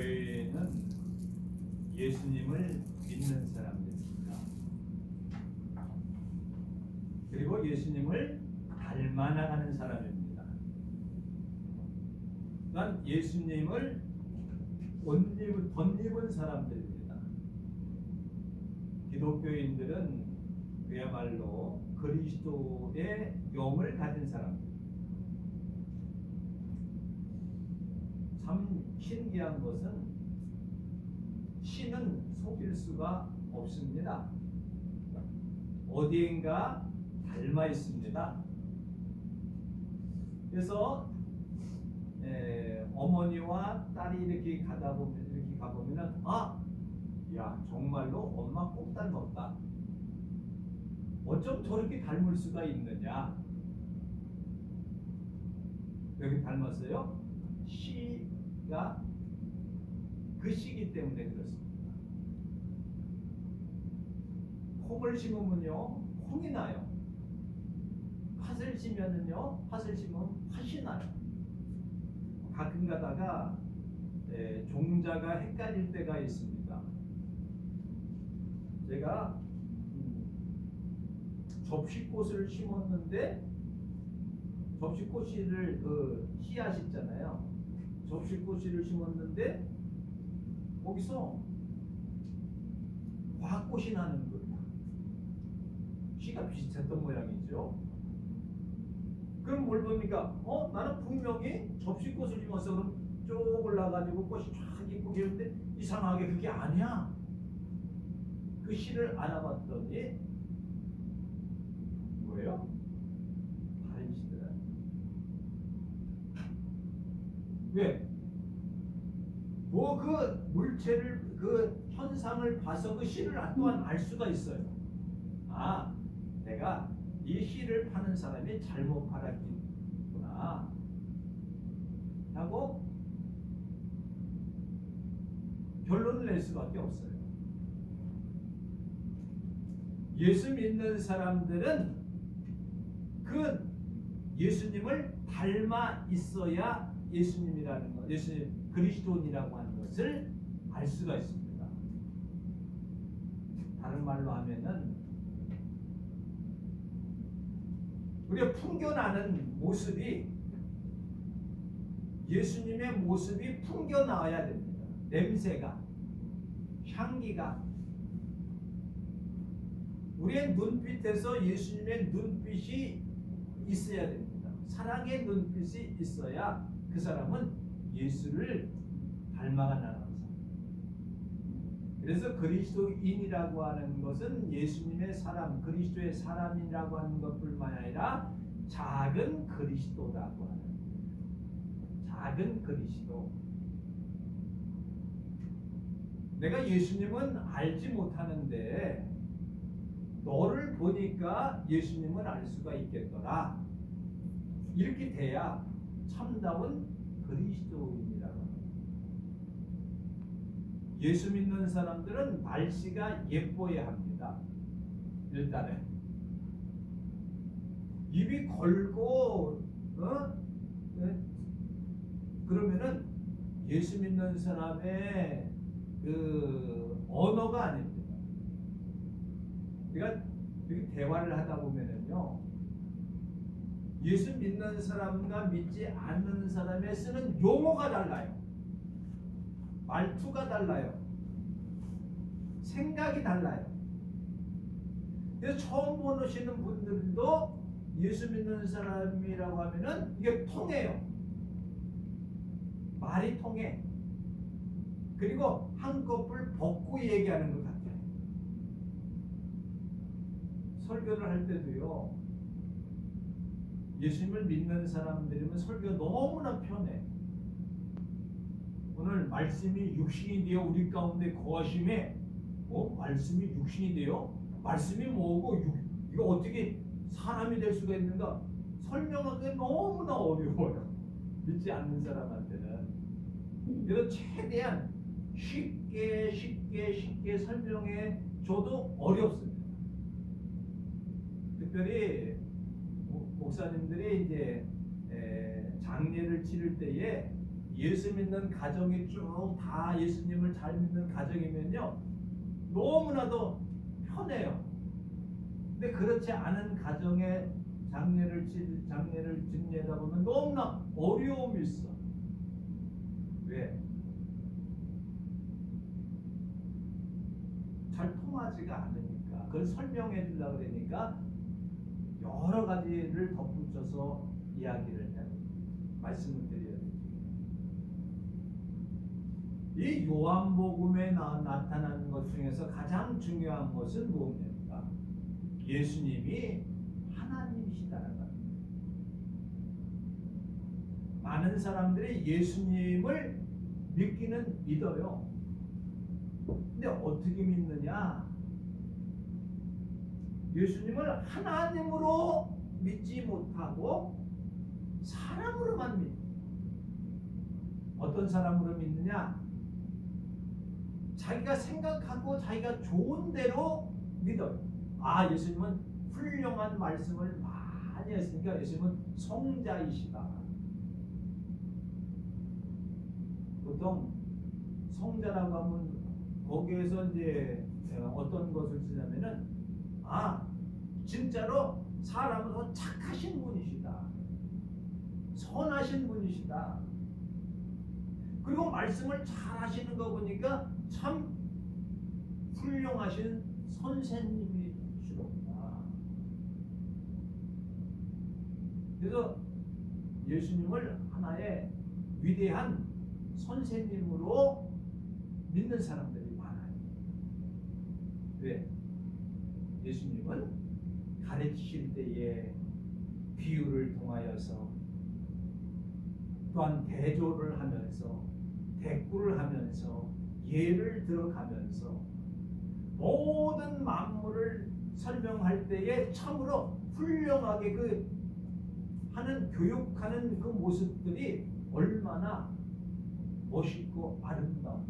교회는 예수님을 믿는 사람들입니다. 그리고 예수님을 닮아나가는 사람입니다. 난 예수님을 덧입은 사람들입니다. 기독교인들은 그야말로 그리스도의 영을 가진 사람들. 참 신기한 것은 신은 속일 수가 없습니다. 어디인가 닮아 있습니다. 그래서 어머니와 딸이 이렇게 가보면은 야 정말로 엄마 꼭 닮았다. 어쩜 저렇게 닮을 수가 있느냐? 여기 닮았어요? 시가 그 시기 때문에 그렇습니다. 콩을 심으면요 콩이 나요. 팥을 심으면요 팥을 심으면 팥이 나요. 가끔 가다가 종자가 헷갈릴 때가 있습니다. 제가 접시꽃을 심었는데 접시꽃을 씨앗 있잖아요. 접시꽃을 심었는데 거기서 화꽃이 나는 거예요. 씨가 비슷했던 모양이죠. 그럼 뭘 봅니까? 나는 분명히 접시꽃을 심어서 그럼 쭉 올라가지고 꽃이 쫙 이쁘게 했는데 이상하게 그게 아니야. 그 씨를 알아봤더니 뭐예요? 다른 씨더라. 왜? 뭐 그 물체를 그 현상을 봐서 그 씨를 또한 알 수가 있어요. 내가 이 씨를 파는 사람이 잘못 팔았구나 하고 결론을 낼 수밖에 없어요. 예수 믿는 사람들은 그 예수님을 닮아 있어야 예수님이라는 것, 예수님 그리스도인이라고 하는 것을 알 수가 있습니다. 다른 말로 하면은 우리가 풍겨나는 모습이 예수님의 모습이 풍겨나와야 됩니다. 냄새가, 향기가 우리의 눈빛에서 예수님의 눈빛이 있어야 됩니다. 사랑의 눈빛이 있어야 그 사람은 예수를 닮아가 나가는 사람. 그래서 그리스도인이라고 하는 것은 예수님의 사람, 그리스도의 사람이라고 하는 것뿐만 아니라 작은 그리스도라고 하는 작은 그리스도. 내가 예수님은 알지 못하는데 너를 보니까 예수님을 알 수가 있겠더라. 이렇게 돼야 참다운 그리스도인이라고 합니다. 예수 믿는 사람들은 말씨가 예뻐야 합니다. 일단은 입이 걸고 그러면은 예수 믿는 사람의 그 언어가 아닙니다. 우리가 이렇게 대화를 하다 보면은요, 예수 믿는 사람과 믿지 않는 사람의 쓰는 용어가 달라요. 말투가 달라요. 생각이 달라요. 그래서 처음 보시는 분들도 예수 믿는 사람이라고 하면은 이게 통해요. 말이 통해. 그리고 한꺼풀 벗고 얘기하는 것 같아요. 설교를 할 때도요, 예수님을 믿는 사람들이면 설교가 너무나 편해. 오늘 말씀이 육신이 되어 우리 가운데 거하심에 말씀이 육신이 되어? 말씀이 뭐고 이거 어떻게 사람이 될 수가 있는가? 설명하기 너무나 어려워요. 믿지 않는 사람한테는. 그래서 최대한 쉽게 설명해 줘도 어렵습니다. 특별히 목사님들이 이제 장례를 치를 때에 예수 믿는 가정이 쭉 다 예수님을 잘 믿는 가정이면요 너무나도 편해요. 근데 그렇지 않은 가정의 장례를 집례하다 보면 너무나 어려움이 있어. 왜? 잘 통하지가 않으니까. 그걸 설명해 주려고 그러니까 여러 가지를 덧붙여서 이야기를 해. 말씀을 드려야 되죠. 이 요한복음에 나타나는 것 중에서 가장 중요한 것은 무엇입니까? 예수님이 하나님이시다는 것. 많은 사람들이 예수님을 믿기는 믿어요. 근데 어떻게 믿느냐? 예수님을 하나님으로 믿지 못하고 사람으로만 믿어. 어떤 사람으로 믿느냐? 자기가 생각하고 자기가 좋은 대로 믿어요. 아, 예수님은 훌륭한 말씀을 많이 했으니까 예수님은 성자이시다. 보통 성자라고 하면 거기에서 이제 어떤 것을 쓰냐면은 아, 진짜로 사람으로 착하신 분이시다. 선하신 분이시다. 그리고 말씀을 잘 하시는 거 보니까 참 훌륭하신 선생님이시로구나. 그래서 예수님을 하나의 위대한 선생님으로 믿는 사람들이 많아요. 왜? 예수님은 가르치실 때에 비유를 통하여서 또한 대조를 하면서 대꾸를 하면서 예를 들어가면서 모든 만물을 설명할 때에 참으로 훌륭하게 그 하는 교육하는 그 모습들이 얼마나 멋있고 아름다워.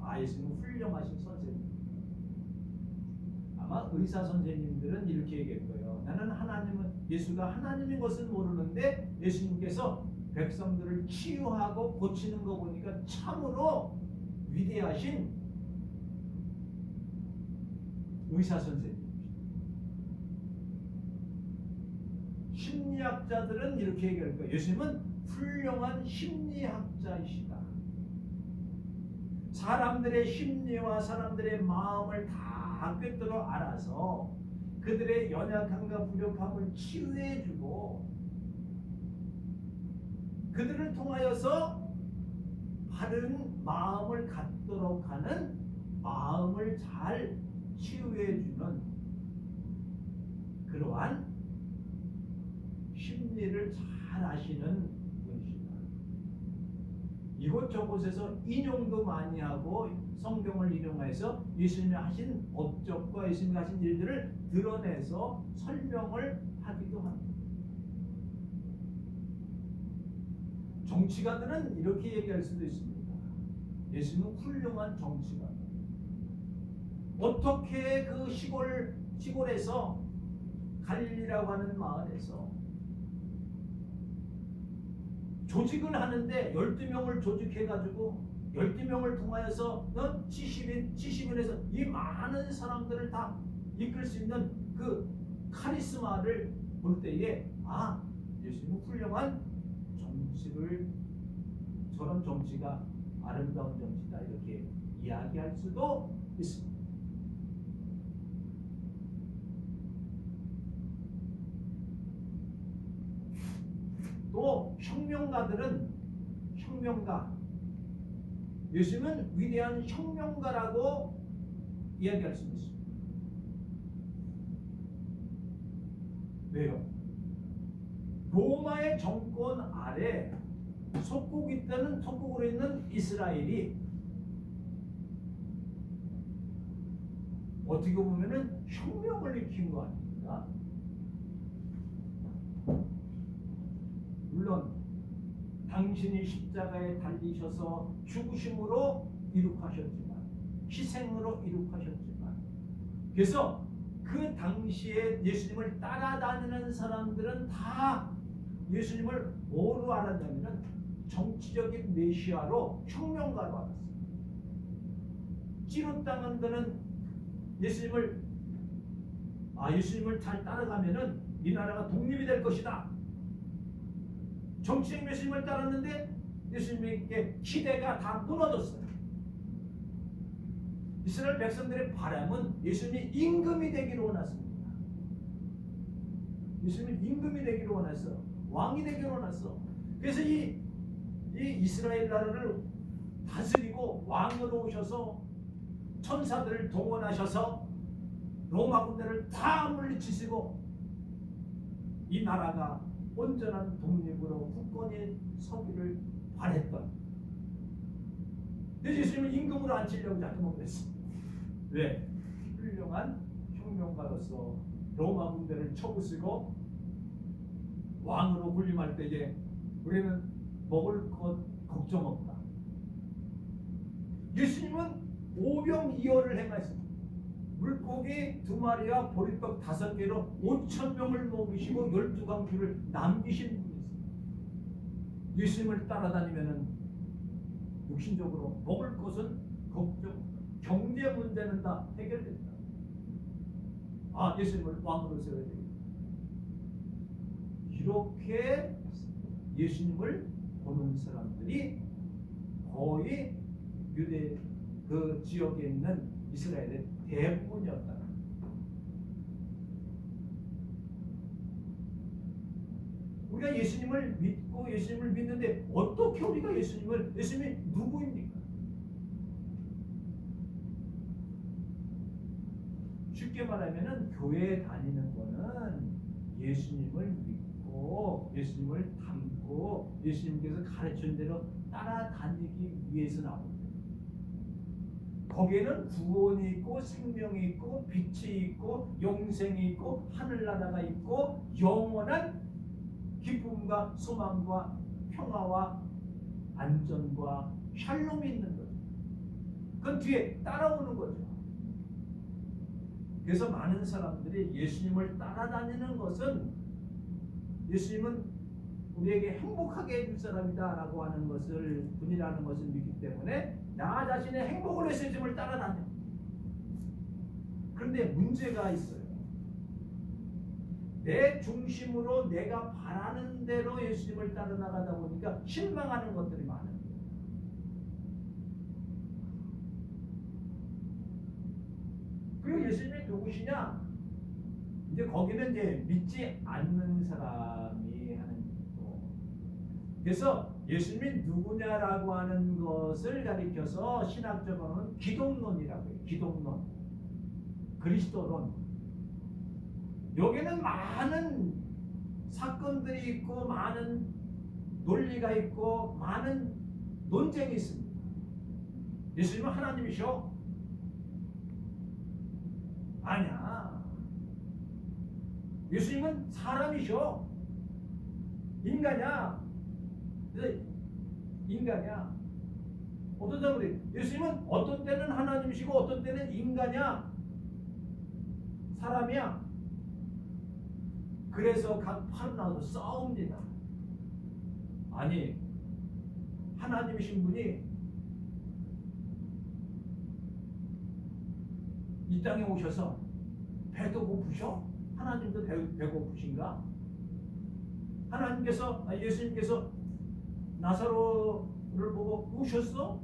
아, 예수님은 훌륭하신 선생님. 아마 의사 선생님들은 이렇게 얘기할 거예요. 나는 예수가 하나님인 것은 모르는데 예수님께서 백성들을 치유하고 고치는 거 보니까 참으로 위대하신 의사 선생님이시다. 심리학자들은 이렇게 얘기할 거예요. 예수님은 훌륭한 심리학자이시다. 사람들의 심리와 사람들의 마음을 다 꿰뚫어 알아서 그들의 연약함과 부족함을 치유해주고 그들을 통하여서 바른 마음을 갖도록 하는 마음을 잘 치유해주는 그러한 심리를 잘 아시는 분이시다. 이곳저곳에서 인용도 많이 하고 성경을 인용해서 예수님이 하신 업적과 예수님이 하신 일들을 드러내서 설명을 하기도 합니다. 정치가들은 이렇게 얘기할 수도 있습니다. 예수님은 훌륭한 정치가. 어떻게 그 시골에서 갈릴리라고 하는 마을에서 조직을 하는데 12명을 조직해가지고 12명을 통하여서 70인에서 이 많은 사람들을 다 이끌 수 있는 그 카리스마를 볼 때에 아, 예수님은 훌륭한 정치를 저런 정치가 아름다운 정치다 이렇게 이야기할 수도 있습니다. 또 혁명가 예수님은 위대한 혁명가라고 이야기할 수 있습니다. 왜요? 로마의 정권 아래 속국으로 있는 이스라엘이 어떻게 보면은 혁명을 일으킨 거 아닙니까? 물론 당신이 십자가에 달리셔서 죽으심으로 이룩하셨지만 희생으로 이룩하셨지만 그래서 그 당시에 예수님을 따라다니는 사람들은 다 예수님을 뭐로 알았냐면은 정치적인 메시아로 혁명가로 알았어요. 찌루 땅은 데는 예수님을 잘 따라가면은 이 나라가 독립이 될 것이다. 정치적 메시아를 따랐는데 예수님에게 기대가 다 무너졌어요. 이스라엘 백성들의 바람은 예수님이 임금이 되기를 원했습니다. 예수님이 임금이 되기를 원했어. 왕이 되기를 원했어. 그래서 이 이스라엘 나라를 다스리고 왕으로 오셔서 천사들을 동원하셔서 로마 군대를 다 물리치시고 이 나라가 온전한 독립으로 국권에 서기를 바랬던, 그래서 예수님을 임금으로 앉히려고 자꾸 그랬어. 왜? 훌륭한 혁명가로서 로마 군대를 쳐부수고 왕으로 군림할 때에 우리는 먹을 것 걱정 없다. 예수님은 오병이어를 행하셨습니다. 물고기 2마리와 보리떡 5개로 5,000명을 먹이시고 12강주를 남기신 분이었습니다. 예수님을 따라다니면은 육신적으로 먹을 것은 걱정, 경제 문제는 다 해결된다. 예수님을 왕으로 세워야 되겠다. 이렇게 예수님을 보는 사람들이 거의 유대 그 지역에 있는 이스라엘의 대부분이었다. 우리가 예수님을 믿고 예수님을 믿는데 어떻게 우리가 예수님이 누구입니까? 쉽게 말하면은 교회에 다니는 거는 예수님을 믿고 예수님을 닮고 예수님께서 가르친 대로 따라다니기 위해서 나옵니다. 거기에는 구원이 있고 생명이 있고 빛이 있고 영생이 있고 하늘나라가 있고 영원한 기쁨과 소망과 평화와 안전과 샬롬이 있는 거죠. 그건 뒤에 따라오는 거죠. 그래서 많은 사람들이 예수님을 따라다니는 것은 예수님은 우리에게 행복하게 해줄 사람이다 라고 하는 것을 분이라는 것을 믿기 때문에 나 자신의 행복을 위해서 예수님을 따라다녀. 그런데 문제가 있어요. 내 중심으로 내가 바라는 대로 예수님을 따라 나가다 보니까 실망하는 것들이 많아요. 그리고 예수님이 누구시냐? 이제 거기는 이제 믿지 않는 사람이 하는 거. 그래서 예수님이 누구냐라고 하는 것을 가리켜서 신학적으로는 기독론이라고 해요. 기독론, 그리스도론. 여기는 많은 사건들이 있고 많은 논리가 있고 많은 논쟁이 있습니다. 예수님은 하나님이셔? 아니야. 예수님은 사람이셔? 인간이야? 인간이야? 어떤 사람들이 예수님은 어떤 때는 하나님이시고 어떤 때는 인간이야? 사람이야? 그래서 각 팔은 나와서 싸웁니다. 아니, 하나님이신 분이 이 땅에 오셔서 배도 고프셔? 하나님도 배고프신가? 하나님께서 예수님께서 나사로를 보고 우셨어?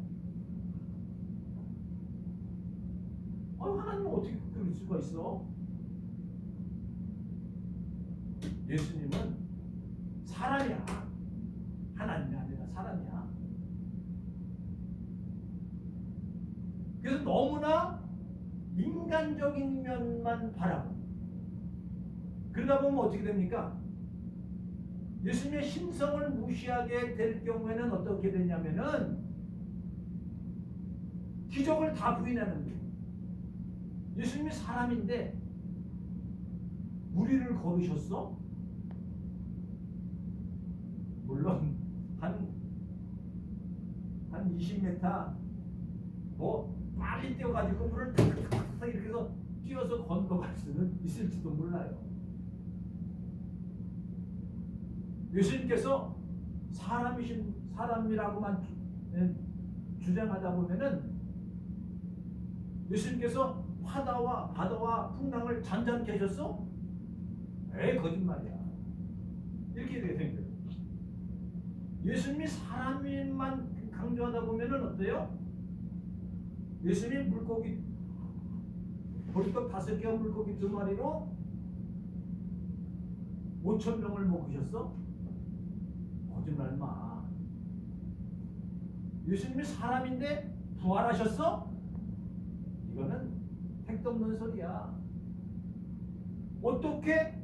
하나님은 어떻게 그럴 수가 있어? 예수님은 사람이야. 하나님이 아니라 사람이야. 그래서 너무나 인간적인 면만 바라고 그러다 보면 어떻게 됩니까? 예수님의 신성을 무시하게 될 경우에는 어떻게 되냐면은 기적을 다 부인하는 거예요. 예수님이 사람인데 무리를 걸으셨어? 물론 한 20m 뭐 빨리 뛰어가지고 물을 탁탁탁 이렇게 해서 뛰어서 건너갈 수는 있을지도 몰라요. 예수님께서 사람이라고만 주장하다 보면은 예수님께서 바다와 풍랑을 잔잔케 하셨어? 에이, 거짓말이야. 이렇게 되는 거예요. 예수님이 사람만 강조하다 보면은 어때요? 예수님이 물고기 보리떡 5개와 물고기 2마리로 5,000명을 먹으셨어? 거짓말 마. 예수님이 사람인데 부활하셨어? 이거는 택도 없는 소리야. 어떻게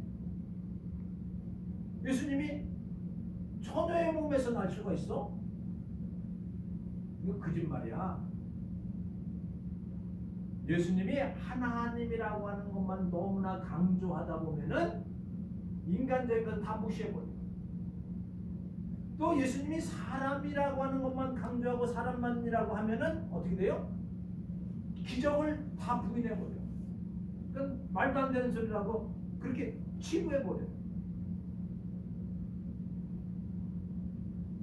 예수님이 처녀의 몸에서 날 수가 있어? 이거 거짓말이야. 예수님이 하나님이라고 하는 것만 너무나 강조하다 보면은 인간적인 건 다 무시해버려. 또 예수님이 사람이라고 하는 것만 강조하고 사람만이라고 하면은 어떻게 돼요? 기적을 다 부인해버려. 그건 말도 안 되는 소리라고 그렇게 치부해버려.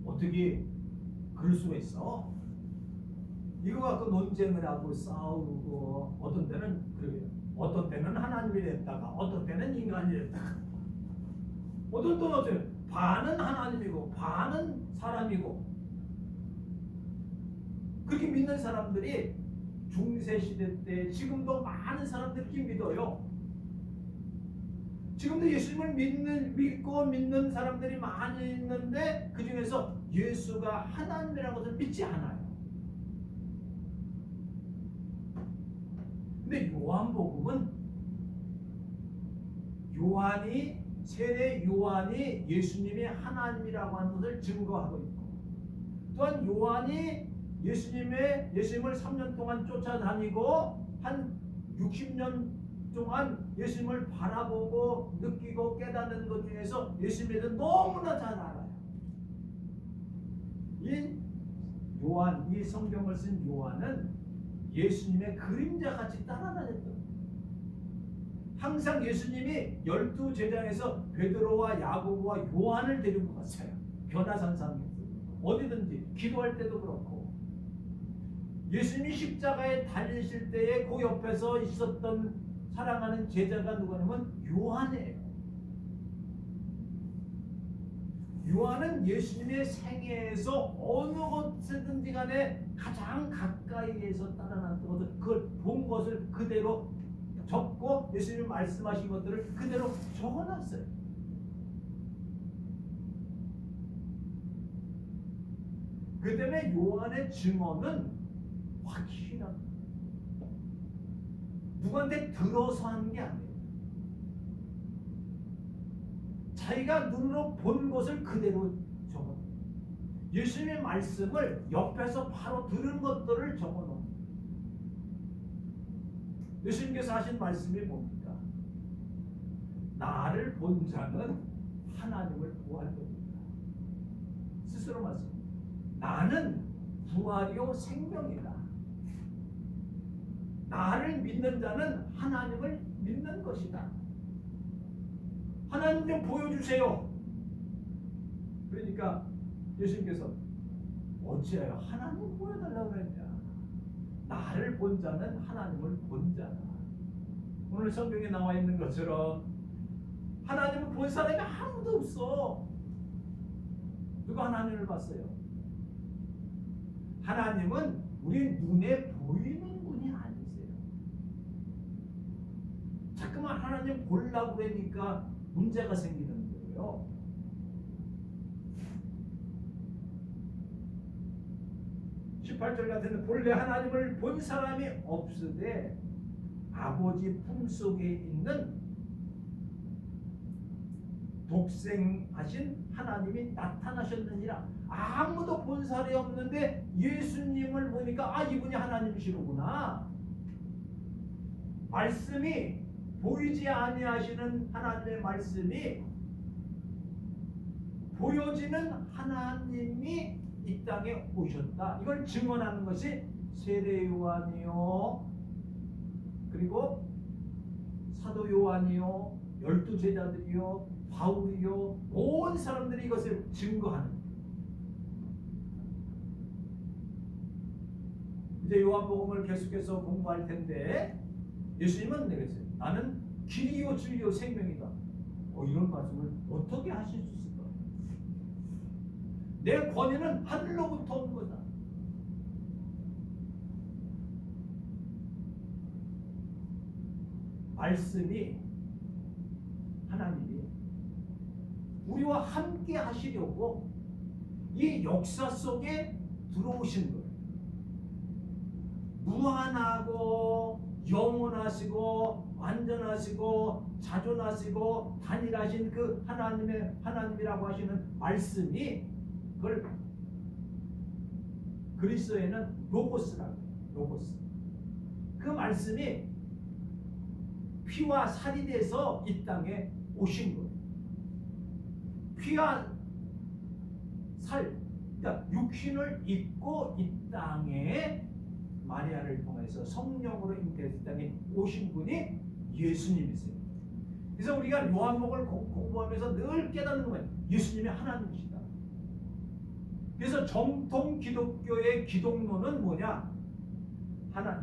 어떻게 그럴 수가 있어? 이거 갖고 논쟁을 하고 싸우고 어떤 때는 그래요. 어떤 때는 하나님이 됐다가 어떤 때는 인간이 됐다가 어떤 때는 어때요? 반은 하나님이고 반은 사람이고 그렇게 믿는 사람들이 중세시대 때 지금도 많은 사람들이 믿어요. 지금도 예수님을 믿고 믿는 사람들이 많이 있는데 그 중에서 예수가 하나님이라는 것을 믿지 않아요. 근데 요한복음은 세례 요한이 예수님이 하나님이라고 하는 것을 증거하고 있고 또한 요한이 예수님을 3년 동안 쫓아다니고 한 60년 동안 예수님을 바라보고 느끼고 깨닫는 것 중에서 예수님에 대해서 너무나 잘 알아요. 이 성경을 쓴 요한은 예수님의 그림자같이 따라다녔던 거예요. 항상 예수님이 12제자에서 베드로와 야고보와 요한을 데리고 갔어요. 변화산상에서 어디든지 기도할 때도 그렇고 예수님이 십자가에 달리실 때에 그 옆에서 있었던 사랑하는 제자가 누구냐면 요한이에요. 요한은 예수님의 생애에서 어느 곳에든지 간에 가장 가까이에서 따라났던 것을 그걸 본 것을 그대로 적고 예수님이 말씀하신 것들을 그대로 적어놨어요. 그 때문에 요한의 증언은 확실합니다. 누구한테 들어서 하는 게 아니에요. 자기가 눈으로 본 것을 그대로 적어. 예수님의 말씀을 옆에서 바로 들은 것들을 적어놓은. 예수님께서 하신 말씀이 뭡니까? 나를 본 자는 하나님을 보할 것이다. 스스로 말씀. 나는 부활이요 생명이다. 나를 믿는 자는 하나님을 믿는 것이다. 하나님 좀 보여주세요. 그러니까 예수님께서 어찌하여 하나님 보여달라고 그랬냐. 나를 본 자는 하나님을 본 자다. 오늘 성경에 나와 있는 것처럼 하나님을 본 사람이 아무도 없어. 누가 하나님을 봤어요? 하나님은 우리 눈에 보이는 분이 아니세요. 자꾸만 하나님 보려고 그러니까 문제가 생기는 거예요. (18절) 같은 본래 하나님을 본 사람이 없으되 아버지 품속에 있는 독생하신 하나님이 나타나셨느니라. 아무도 본 사람이 없는데 예수님을 보니까 이분이 하나님이시로구나. 말씀이 보이지 아니하시는 하나님의 말씀이 보여지는 하나님이 이 땅에 오셨다. 이걸 증언하는 것이 세례 요한이요, 그리고 사도 요한이요, 12제자들이요, 바울이요, 온 사람들이 이것을 증거하는. 이제 요한복음을 계속해서 공부할 텐데 예수님은 내겠어요. 나는 길이요 진리요 생명이다. 이런 말씀을 어떻게 하실 수 있을까? 내 권위는 하늘로부터 온 거다. 말씀이 하나님이 우리와 함께 하시려고 이 역사 속에 들어오신 거예요. 무한하고 영원하시고 완전하시고 자존하시고 단일하신 그 하나님이라고 하시는 말씀이 그걸 그리스어에는 로고스라고 해요. 로고스. 그 말씀이 피와 살이 돼서 이 땅에 오신 거예요. 피와 살, 그러니까 육신을 입고 이 땅에 마리아를 통해서 성령으로 잉태해서 이 땅에 오신 분이 예수님이세요. 그래서 우리가 요한복음을 공부하면서 늘 깨닫는 거예요. 예수님이 하나님이시다. 그래서 정통 기독교의 기독론은 뭐냐?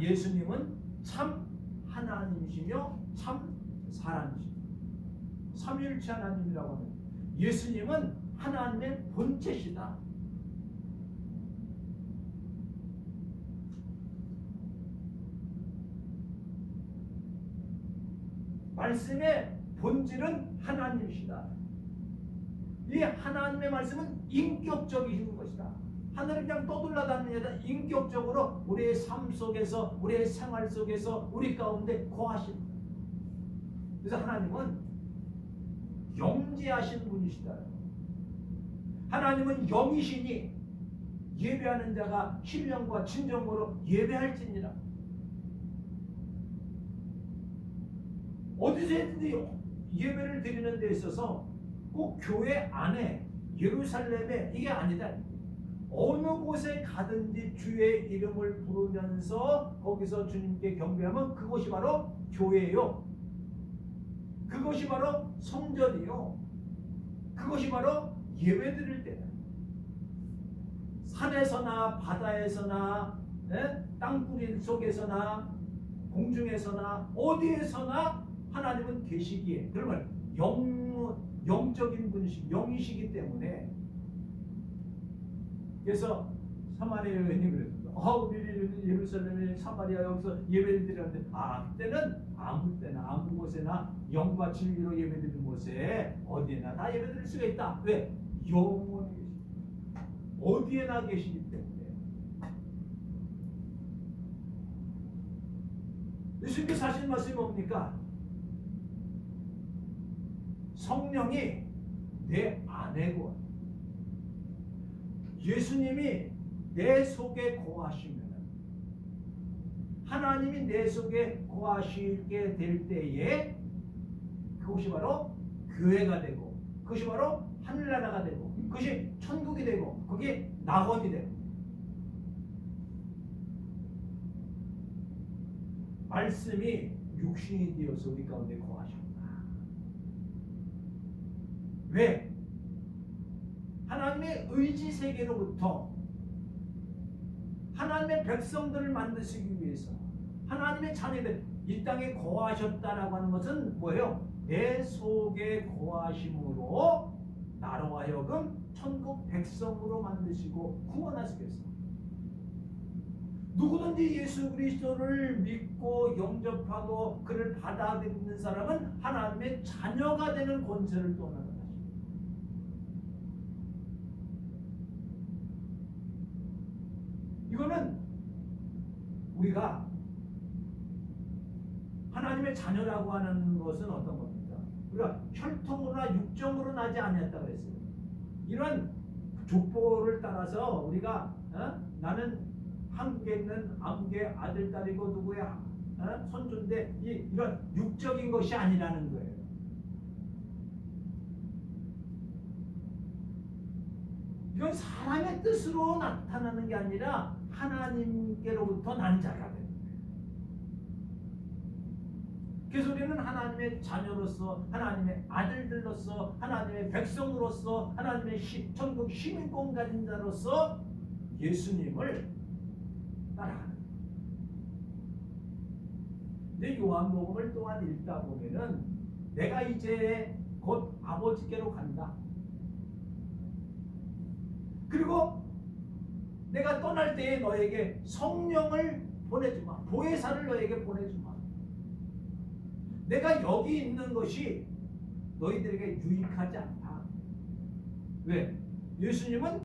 예수님은 참 하나님이시며 참 사람이시다. 삼위일체 하나님이라고 하는 예수님은 하나님의 본체시다. 말씀의 본질은 하나님이시다. 이 하나님의 말씀은 인격적이신 것이다. 하늘을 그냥 떠돌아다니는 게 아니라 인격적으로 우리의 삶 속에서, 우리의 생활 속에서, 우리 가운데 거하신. 그래서 하나님은 영지하신 분이시다. 하나님은 영이시니 예배하는 자가 신령과 진정으로 예배할지니라. 어디서든지 예배를 드리는 데 있어서 꼭 교회 안에 예루살렘에 이게 아니다. 어느 곳에 가든지 주의 이름을 부르면서 거기서 주님께 경배하면 그것이 바로 교회요. 그것이 바로 성전이요. 그것이 바로 예배 드릴 때다. 산에서나 바다에서나 땅굴 속에서나 공중에서나 어디에서나 하나님은 계시기에, 그러면 영적인 분이시, 영이시기 때문에. 그래서 사마리아 여인이 그랬습니다. 우리 예루살렘에 사마리아 여기서 예배를 드렸는데, 그때는 아무 때나 아무 곳에나 영과 진리로 예배드리는 곳에 어디에나 다 예배드릴 수가 있다. 왜? 영원히 계십니다. 어디에나 계시기 때문에. 예수님께서 하신 말씀이 뭡니까? 성령이 내 안에 거하다. 예수님이 내 속에 거하시면, 하나님이 내 속에 거하시게 될 때에 그것이 바로 교회가 되고, 그것이 바로 하늘나라가 되고, 그것이 천국이 되고, 그게 낙원이 되고. 말씀이 육신이 되어서 우리 가운데 거하셨다. 왜? 하나님의 의지 세계로부터 하나님의 백성들을 만드시기 위해서 하나님의 자녀들 이 땅에 거하셨다라고 하는 것은 뭐예요? 내 속에 거하심으로 나로 하여금 천국 백성으로 만드시고 구원하시겠습니다. 누구든지 예수 그리스도를 믿고 영접하고 그를 받아들이는 사람은 하나님의 자녀가 되는 권세를 또 얻는 것입니다. 이거는 우리가 하나님의 자녀라고 하는 것은 어떤 겁니까? 우리가 혈통으로나 육정으로 나지 아니었다고 했어요. 이런 족보를 따라서 우리가 나는 한국에 있는 아무개 아들 딸이고 누구의 손주인데 이런 육적인 것이 아니라는 거예요. 이건 사람의 뜻으로 나타나는 게 아니라 하나님께로부터 난 자가 됩니다. 그래서 우리는 하나님의 자녀로서, 하나님의 아들들로서, 하나님의 백성으로서, 하나님의 천국 시민권 가진 자로서 예수님을 따라가는 거예요. 근데 요한복음을 또한 읽다 보면은 내가 이제 곧 아버지께로 간다. 그리고 내가 떠날 때에 너에게 성령을 보내주마. 보혜사를 너에게 보내주마. 내가 여기 있는 것이 너희들에게 유익하지 않다. 왜? 예수님은